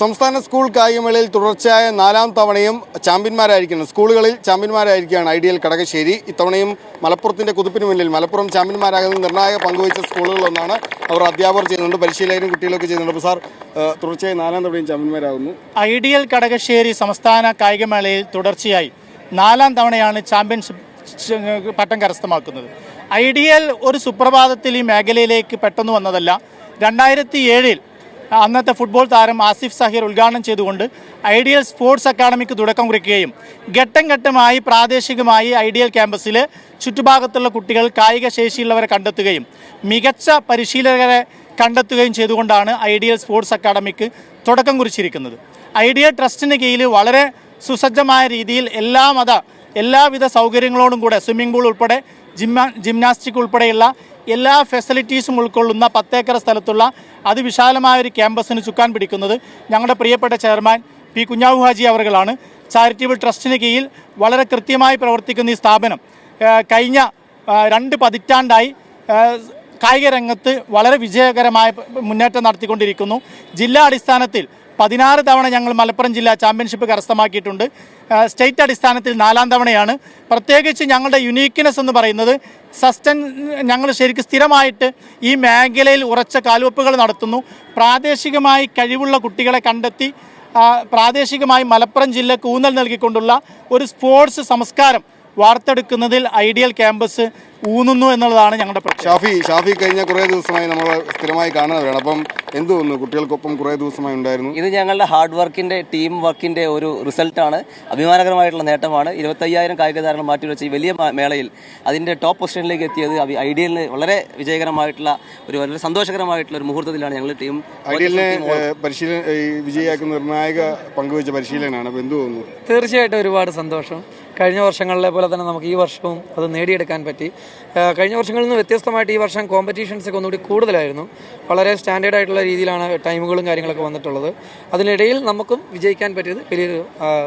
സംസ്ഥാന സ്കൂൾ കായികമേളയിൽ തുടർച്ചയായ 4ാം തവണയും ചാമ്പ്യന്മാരായിരിക്കുന്നത് സ്കൂളുകളിൽ ചാമ്പ്യന്മാരായിരിക്കുകയാണ് ഐഡിയൽ കടകശ്ശേരി. ഇത്തവണയും മലപ്പുറത്തിൻ്റെ കുതിപ്പിന് മുന്നിൽ മലപ്പുറം ചാമ്പ്യന്മാരാകുന്ന നിർണായക പങ്കുവച്ച സ്കൂളുകളൊന്നാണ്. അവർ അധ്യാപകർ ചെയ്യുന്നുണ്ട്, പരിശീലകരും കുട്ടികളൊക്കെ ചെയ്യുന്നുണ്ട്. അപ്പോൾ സാർ, തുടർച്ചയായി 4ാം തവണയും ചാമ്പ്യന്മാരാകുന്നു. ഐഡിയൽ കടകശ്ശേരി സംസ്ഥാന കായികമേളയിൽ തുടർച്ചയായി 4ാം തവണയാണ് ചാമ്പ്യൻഷിപ്പ് പട്ടം കരസ്ഥമാക്കുന്നത്. ഐഡിയൽ ഒരു സുപ്രഭാതത്തിൽ ഈ മേഖലയിലേക്ക് പെട്ടെന്ന് വന്നതല്ല. 2007 അന്നത്തെ ഫുട്ബോൾ താരം ആസിഫ് സഹീർ ഉദ്ഘാടനം ചെയ്തുകൊണ്ട് ഐഡിയൽ സ്പോർട്സ് അക്കാഡമിക്ക് തുടക്കം കുറിക്കുകയും ഘട്ടം ഘട്ടമായി പ്രാദേശികമായി ഐഡിയൽ ക്യാമ്പസിൽ ചുറ്റുഭാഗത്തുള്ള കുട്ടികൾ കായിക ശേഷിയുള്ളവരെ കണ്ടെത്തുകയും മികച്ച പരിശീലകരെ കണ്ടെത്തുകയും ചെയ്തുകൊണ്ടാണ് ഐഡിയൽ സ്പോർട്സ് അക്കാഡമിക്ക് തുടക്കം കുറിച്ചിരിക്കുന്നത്. ഐഡിയൽ ട്രസ്റ്റിന് കീഴിൽ വളരെ സുസജ്ജമായ രീതിയിൽ എല്ലാവിധ സൗകര്യങ്ങളോടും കൂടെ സ്വിമ്മിംഗ് പൂൾ ഉൾപ്പെടെ ജിംനാസ്റ്റിക് ഉൾപ്പെടെയുള്ള എല്ലാ ഫെസിലിറ്റീസും ഉൾക്കൊള്ളുന്ന 10 ഏക്കർ സ്ഥലത്തുള്ള അതിവിശാലമായൊരു ക്യാമ്പസിന് ചുക്കാൻ പിടിക്കുന്നത് ഞങ്ങളുടെ പ്രിയപ്പെട്ട chairman P Kunhavu Haji അവർകളാണ്. Charitable ട്രസ്റ്റിന് കീഴിൽ വളരെ കൃത്യമായി പ്രവർത്തിക്കുന്ന ഈ സ്ഥാപനം കഴിഞ്ഞ 2 പതിറ്റാണ്ടായി കായിക രംഗത്ത് വളരെ വിജയകരമായ മുന്നേറ്റം നടത്തിക്കൊണ്ടിരിക്കുന്നു. ജില്ലാ അടിസ്ഥാനത്തിൽ 16 തവണ ഞങ്ങൾ മലപ്പുറം ജില്ലാ ചാമ്പ്യൻഷിപ്പ് കരസ്ഥമാക്കിയിട്ടുണ്ട്. സ്റ്റേറ്റ് അടിസ്ഥാനത്തിൽ 4ാം തവണയാണ്. പ്രത്യേകിച്ച് ഞങ്ങളുടെ യുണീക്ക്നെസ് എന്ന് പറയുന്നത് ഞങ്ങൾ ശരിക്കും സ്ഥിരമായിട്ട് ഈ മേഖലയിൽ ഉറച്ച കാൽവെപ്പുകൾ നടത്തുന്നു. പ്രാദേശികമായി കഴിവുള്ള കുട്ടികളെ കണ്ടെത്തി പ്രാദേശികമായി മലപ്പുറം ജില്ലക്ക് ഊന്നൽ നൽകിക്കൊണ്ടുള്ള ഒരു സ്പോർട്സ് സംസ്കാരം വാർത്തെടുക്കുന്നതിൽ ഐഡിയൽ ക്യാമ്പസ് ഊന്നുന്നു എന്നുള്ളതാണ് ഞങ്ങളുടെ പ്രശ്നം. ഷാഫി കഴിഞ്ഞ കുറേ ദിവസമായി നമ്മൾ സ്ഥിരമായി കാണുന്നവരാണ്. അപ്പം എന്ത് തോന്നുന്നു? കുട്ടികൾക്കൊപ്പം കുറേ ദിവസമായി ഉണ്ടായിരുന്നു. ഇത് ഞങ്ങളുടെ ഹാർഡ് വർക്കിൻ്റെ ടീം വർക്കിൻ്റെ ഒരു റിസൾട്ടാണ്. അഭിമാനകരമായിട്ടുള്ള നേട്ടമാണ്. 25,000 കായിക താരങ്ങൾ മാറ്റിവെച്ച ഈ വലിയ മേളയിൽ അതിൻ്റെ ടോപ്പ് പൊസിഷനിലേക്ക് എത്തിയത് ഐഡിയലിന് വളരെ വിജയകരമായിട്ടുള്ള വളരെ സന്തോഷകരമായിട്ടുള്ള ഒരു മുഹൂർത്തത്തിലാണ് ഞങ്ങൾ ടീം. ഐഡിയലിനെ വിജയിയാക്കുന്ന നിർണായക പങ്കുവെച്ച പരിശീലകനാണ്. അപ്പോൾ എന്ത് തോന്നുന്നു? തീർച്ചയായിട്ടും ഒരുപാട് സന്തോഷം. കഴിഞ്ഞ വർഷങ്ങളിലെ പോലെ തന്നെ നമുക്ക് ഈ വർഷവും അത് നേടിയെടുക്കാൻ പറ്റി. കഴിഞ്ഞ വർഷങ്ങളിൽ നിന്ന് വ്യത്യസ്തമായിട്ട് ഈ വർഷം കോമ്പറ്റീഷൻസൊക്കെ ഒന്നുകൂടി കൂടുതലായിരുന്നു. വളരെ സ്റ്റാൻഡേർഡ് ആയിട്ടുള്ള രീതിയിലാണ് ടൈമുകളും കാര്യങ്ങളൊക്കെ വന്നിട്ടുള്ളത്. അതിനിടയിൽ നമുക്കും വിജയിക്കാൻ പറ്റിയത് വലിയൊരു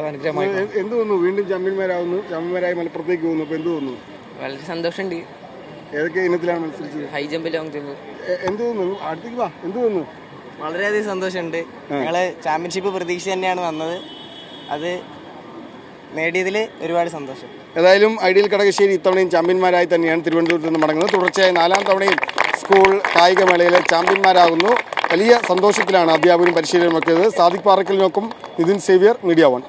അനുഗ്രഹമായിരുന്നു. എന്ത് തോന്നുന്നു? വീണ്ടും ചാമ്പ്യന്മാരായി മലപ്പുറത്തേക്ക് പോകുന്നു. അപ്പോൾ എന്ത് തോന്നുന്നു? വളരെ സന്തോഷമുണ്ട്. ഏതൊക്കെ ഇനത്തിലാണ് മത്സരിച്ചത്? High jump, long jump. എന്ത് തോന്നുന്നു? അടുത്തേക്ക് വാ. എന്ത് തോന്നുന്നു? വളരെയധികം സന്തോഷമുണ്ട്. ഞങ്ങൾ ചാമ്പ്യൻഷിപ്പ് പ്രതീക്ഷ തന്നെയാണ് വന്നത്. അത് നേടിയതിൽ ഒരുപാട് സന്തോഷം. ഏതായാലും ഐഡിയൽ കടകശ്ശേരി ഇത്തവണയും ചാമ്പ്യന്മാരായി തന്നെയാണ് തിരുവനന്തപുരത്ത് നിന്ന് മടങ്ങുന്നത്. തുടർച്ചയായ 4ാം തവണയും സ്കൂൾ കായികമേളയിലെ ചാമ്പ്യന്മാരാകുന്നു. വലിയ സന്തോഷത്തിലാണ് അധ്യാപകരും പരിശീലകരും ഒക്കെ. സാദിഖ് പാറക്കലിനൊപ്പം നിതിൻ സേവ്യർ, മീഡിയ 1.